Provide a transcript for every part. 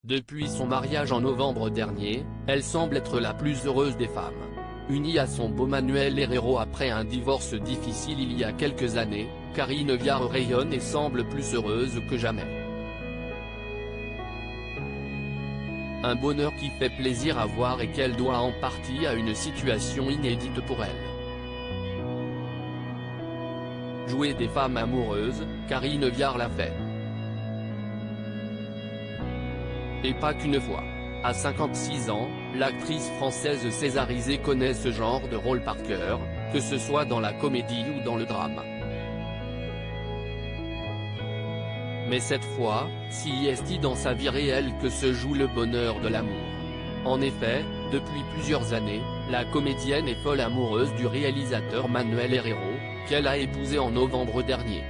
Depuis son mariage en novembre dernier, elle semble être la plus heureuse des femmes. Unie à son beau Manuel Herrero après un divorce difficile il y a quelques années, Karine Viard rayonne et semble plus heureuse que jamais. Un bonheur qui fait plaisir à voir et qu'elle doit en partie à une situation inédite pour elle. Jouer des femmes amoureuses, Karine Viard l'a fait. Et pas qu'une fois. À 56 ans, l'actrice française césarisée connaît ce genre de rôle par cœur, que ce soit dans la comédie ou dans le drame. Mais cette fois, si est-il dans sa vie réelle que se joue le bonheur de l'amour. En effet, depuis plusieurs années, la comédienne est folle amoureuse du réalisateur Manuel Herrero, qu'elle a épousé en novembre dernier.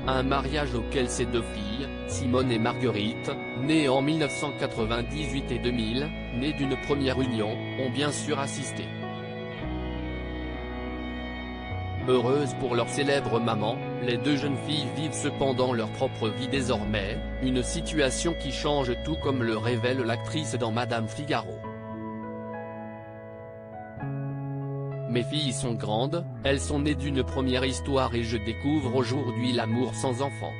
Un mariage auquel ses deux filles, Simone et Marguerite, nées en 1998 et 2000, nées d'une première union, ont bien sûr assisté. Heureuses pour leur célèbre maman, les deux jeunes filles vivent cependant leur propre vie désormais, une situation qui change tout comme le révèle l'actrice dans Madame Figaro. Mes filles sont grandes, elles sont nées d'une première histoire et je découvre aujourd'hui l'amour sans enfant.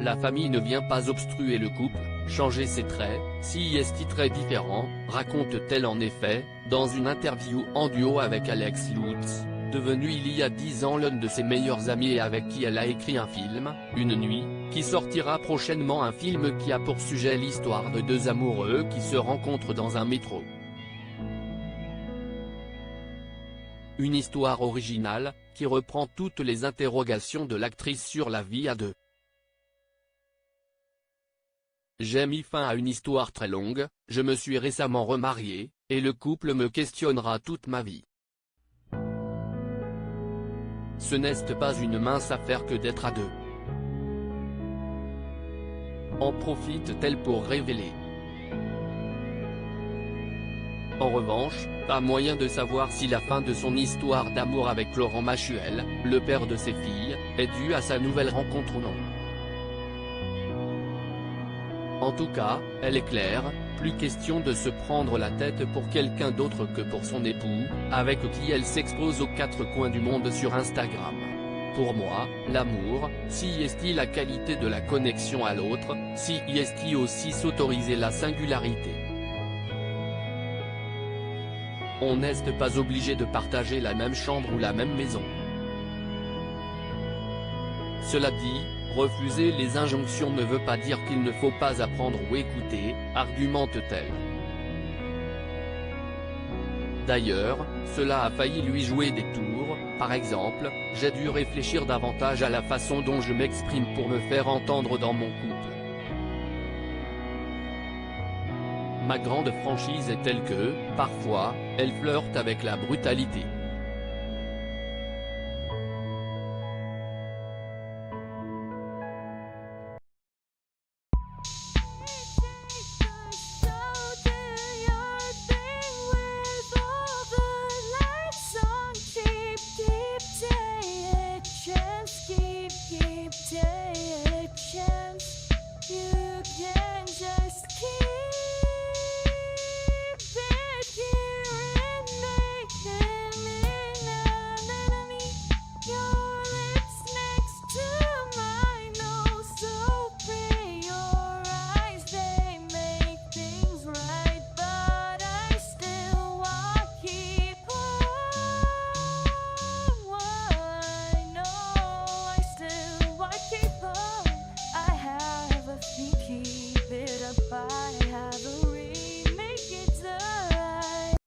La famille ne vient pas obstruer le couple, changer ses traits, si est très différent, raconte-t-elle en effet, dans une interview en duo avec Alex Lutz, devenu il y a 10 ans l'un de ses meilleurs amis et avec qui elle a écrit un film, Une nuit, qui sortira prochainement, un film qui a pour sujet l'histoire de deux amoureux qui se rencontrent dans un métro. Une histoire originale, qui reprend toutes les interrogations de l'actrice sur la vie à deux. J'ai mis fin à une histoire très longue, je me suis récemment remarié, et le couple me questionnera toute ma vie. Ce n'est pas une mince affaire que d'être à deux. En profite-t-elle pour révéler. En revanche, pas moyen de savoir si la fin de son histoire d'amour avec Laurent Machuel, le père de ses filles, est due à sa nouvelle rencontre ou non. En tout cas, elle est claire, plus question de se prendre la tête pour quelqu'un d'autre que pour son époux, avec qui elle s'expose aux quatre coins du monde sur Instagram. Pour moi, l'amour, si est-il la qualité de la connexion à l'autre, si est-il aussi s'autoriser la singularité. On n'est pas obligé de partager la même chambre ou la même maison. Cela dit, refuser les injonctions ne veut pas dire qu'il ne faut pas apprendre ou écouter, argumente-t-elle. D'ailleurs, cela a failli lui jouer des tours, par exemple, j'ai dû réfléchir davantage à la façon dont je m'exprime pour me faire entendre dans mon couple. Ma grande franchise est telle que, parfois, elle flirte avec la brutalité.